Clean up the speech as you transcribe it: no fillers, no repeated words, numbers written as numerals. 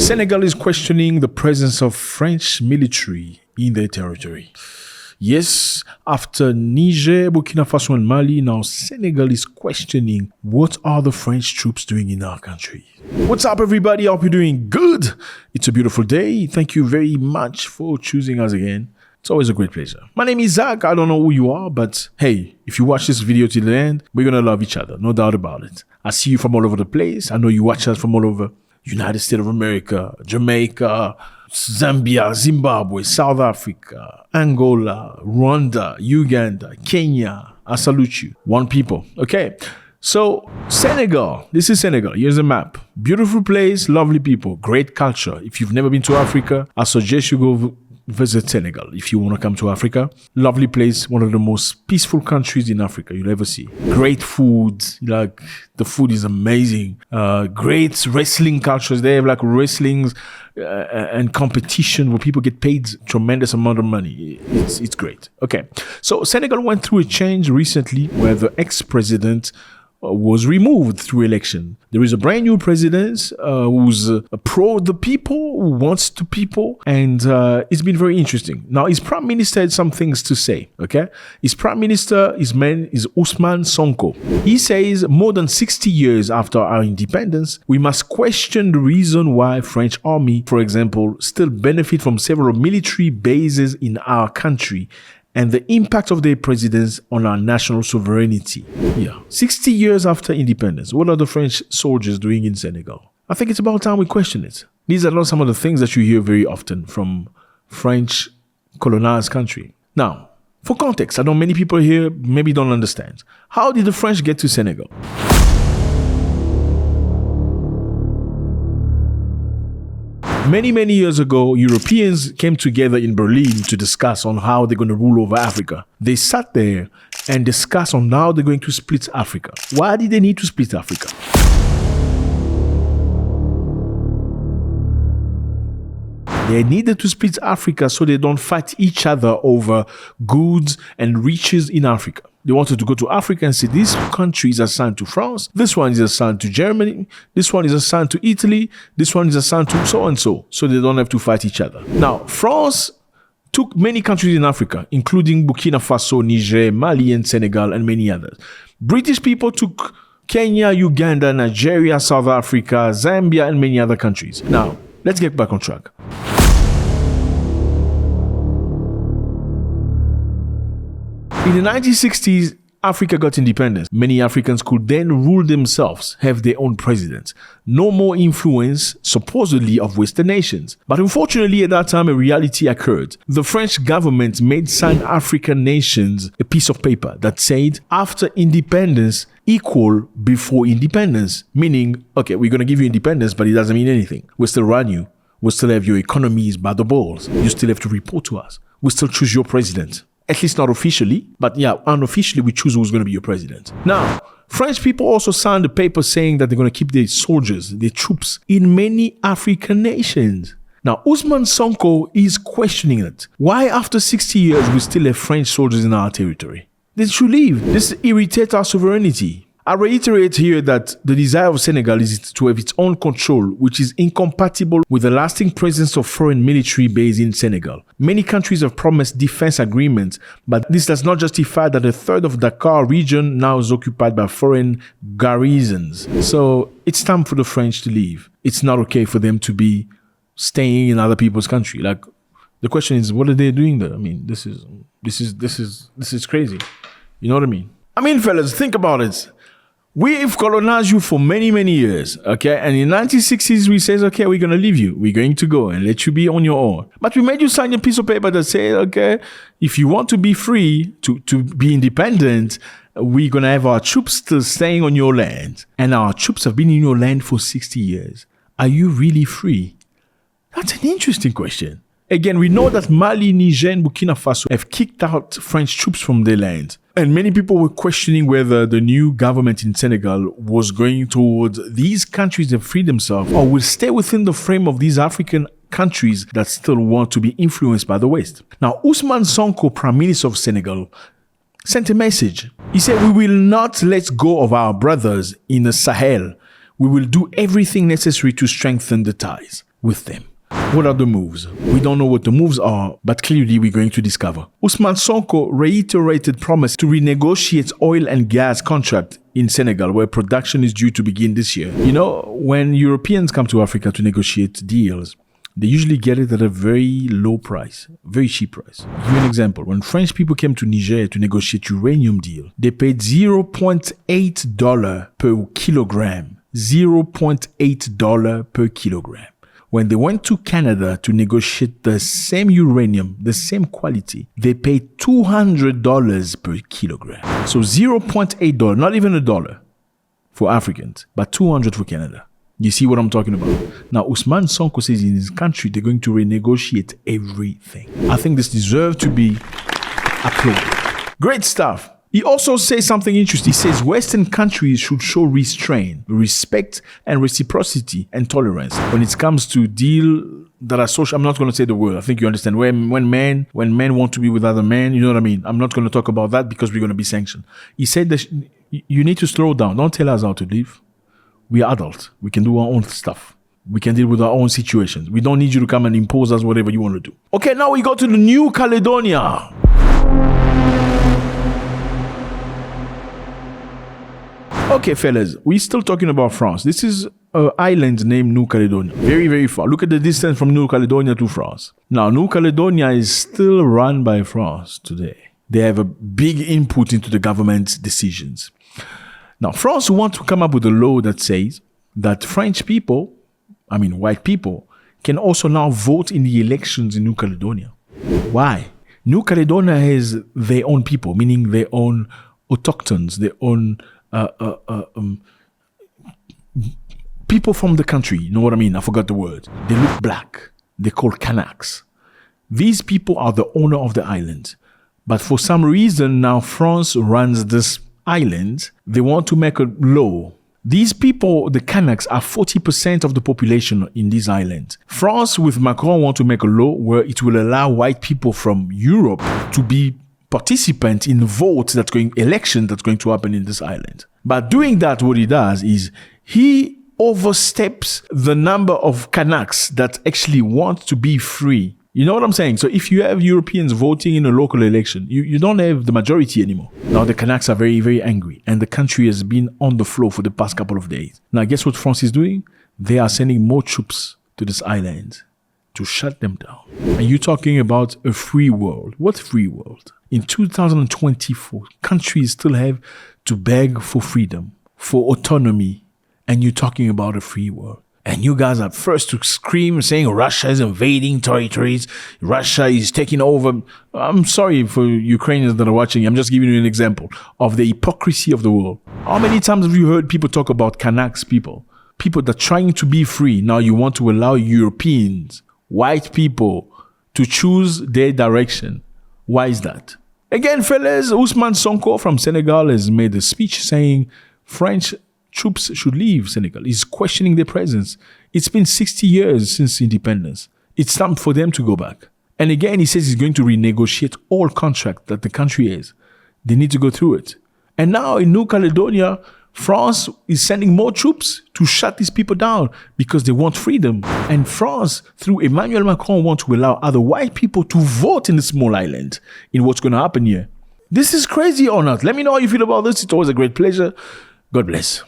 Senegal is questioning the presence of French military in their territory. Yes, after Niger, Burkina Faso and Mali, now Senegal is questioning what are the French troops doing in our country. What's up, everybody? I hope you're doing good. It's a beautiful day. Thank you very much for choosing us again. It's always a great pleasure. My name is Zack. I don't know who you are, but hey, if you watch this video till the end, we're going to love each other. No doubt about it. I see you from all over the place. I know you watch us from all over United States of America, Jamaica, Zambia, Zimbabwe, South Africa, Angola, Rwanda, Uganda, Kenya. I salute you. One people. Okay. So Senegal, this is Senegal. Here's a map. Beautiful place, lovely people, great culture. If you've never been to Africa, I suggest you go visit Senegal if you want to come to Africa. Lovely place, one of the most peaceful countries in Africa you'll ever see. Great food, like the food is amazing. Great wrestling cultures. They have like wrestlings and competition where people get paid tremendous amount of money. It's great. Okay, so Senegal went through a change recently where the ex-president was removed through election. There is a brand new president who's pro the people, who wants the people, and it's been very interesting. Now, his prime minister had some things to say, okay? His prime minister, his man is Ousman Sonko. He says, more than 60 years after our independence, we must question the reason why French army, for example, still benefit from several military bases in our country and the impact of their presidents on our national sovereignty. Yeah. 60 years after independence, what are the French soldiers doing in Senegal? I think it's about time we question it. These are not some of the things that you hear very often from French colonized country. Now, for context, I know many people here maybe don't understand. How did the French get to Senegal? Many years ago, Europeans came together in Berlin to discuss on how they're going to rule over Africa. They sat there and discussed on how they're going to split Africa. Why did they need to split Africa? They needed to split Africa so they don't fight each other over goods and riches in Africa. They wanted to go to Africa and say, this country is assigned to France, this one is assigned to Germany, this one is assigned to Italy, this one is assigned to so and so they don't have to fight each other. Now, France took many countries in Africa, including Burkina Faso, Niger, Mali, and Senegal, and many others. British people took Kenya, Uganda, Nigeria, South Africa, Zambia, and many other countries. Now, let's get back on track. In the 1960s, Africa got independence. Many Africans could then rule themselves, have their own presidents. No more influence, supposedly, of Western nations. But unfortunately, at that time, a reality occurred. The French government made sign African nations a piece of paper that said, after independence, equal before independence. Meaning, okay, we're going to give you independence, but it doesn't mean anything. We'll still run you. We'll still have your economies by the balls. You still have to report to us. We'll still choose your president. At least not officially, but yeah, unofficially we choose who's going to be your president. Now, French people also signed a paper saying that they're going to keep their soldiers, their troops in many African nations. Now, Ousman Sonko is questioning it. Why after 60 years we still have French soldiers in our territory? They should leave. This irritates our sovereignty. I reiterate here that the desire of Senegal is to have its own control, which is incompatible with the lasting presence of foreign military base in Senegal. Many countries have promised defense agreements, but this does not justify that a third of Dakar region now is occupied by foreign garrisons. So it's time for the French to leave. It's not okay for them to be staying in other people's country. Like, the question is, what are they doing there? I mean, this is crazy. You know what I mean? I mean, fellas, think about it. We've colonized you for many years, okay? And in the 1960s, we said, okay, we're going to leave you. We're going to go and let you be on your own. But we made you sign a piece of paper that said, okay, if you want to be free, to be independent, we're going to have our troops still staying on your land. And our troops have been in your land for 60 years. Are you really free? That's an interesting question. Again, we know that Mali, Niger, and Burkina Faso have kicked out French troops from their land. And many people were questioning whether the new government in Senegal was going towards these countries that free themselves or will stay within the frame of these African countries that still want to be influenced by the West. Now, Ousman Sonko, Prime Minister of Senegal, sent a message. He said, we will not let go of our brothers in the Sahel. We will do everything necessary to strengthen the ties. with them. What are the moves? We don't know what the moves are, but clearly we're going to discover. Ousman Sonko reiterated promise to renegotiate oil and gas contract in Senegal, where production is due to begin this year. You know, when Europeans come to Africa to negotiate deals, they usually get it at a very low price, very cheap price. I'll give you an example. When French people came to Niger to negotiate uranium deal, they paid $0.8 per kilogram. $0.8 per kilogram. When they went to Canada to negotiate the same uranium, the same quality, they paid $200 per kilogram. So $0.8, not even $1 for Africans, but $200 for Canada. You see what I'm talking about? Now, Ousman Sonko says in his country, they're going to renegotiate everything. I think this deserves to be applauded. Great stuff. He also says something interesting. He says Western countries should show restraint, respect, and reciprocity and tolerance when it comes to deals that are social. I'm not going to say the word. I think you understand. When men want to be with other men, you know what I mean? I'm not going to talk about that because we're going to be sanctioned. He said that you need to slow down. Don't tell us how to live. We are adults. We can do our own stuff. We can deal with our own situations. We don't need you to come and impose us whatever you want to do. Okay, now we go to the New Caledonia. Okay, fellas, we're still talking about France. This is an island named New Caledonia. Very, very far. Look at the distance from New Caledonia to France. Now, New Caledonia is still run by France today. They have a big input into the government's decisions. Now, France wants to come up with a law that says that French people, white people, can also now vote in the elections in New Caledonia. Why? New Caledonia has their own people, meaning their own autochthones, their own people from the country. You know what I mean? I forgot the word. They look black. They're called Kanaks. These people are the owner of the island. But for some reason, now France runs this island. They want to make a law. These people, the Kanaks, are 40% of the population in this island. France, with Macron, want to make a law where it will allow white people from Europe to be participant in election that's going to happen in this island. But doing that, what he does is he oversteps the number of Kanaks that actually want to be free. You know what I'm saying? So if you have Europeans voting in a local election, you don't have the majority anymore. Now the Kanaks are very, very angry, and the country has been on the floor for the past couple of days. Now guess what France is doing? They are sending more troops to this island to shut them down. And you're talking about a free world. What free world? In 2024, countries still have to beg for freedom, for autonomy, and you're talking about a free world. And you guys are first to scream saying Russia is invading territories, Russia is taking over. I'm sorry for Ukrainians that are watching. I'm just giving you an example of the hypocrisy of the world. How many times have you heard people talk about Kanaks people that are trying to be free? Now you want to allow Europeans, white people, to choose their direction. Why is that? Again, fellas, Ousman Sonko from Senegal has made a speech saying French troops should leave Senegal. He's questioning their presence. It's been 60 years since independence. It's time for them to go back. And again, he says he's going to renegotiate all contracts that the country has. They need to go through it. And now in New Caledonia, France is sending more troops to shut these people down because they want freedom. And France, through Emmanuel Macron, want to allow other white people to vote in the small island in what's going to happen here. This is crazy or not? Let me know how you feel about this. It's always a great pleasure. God bless.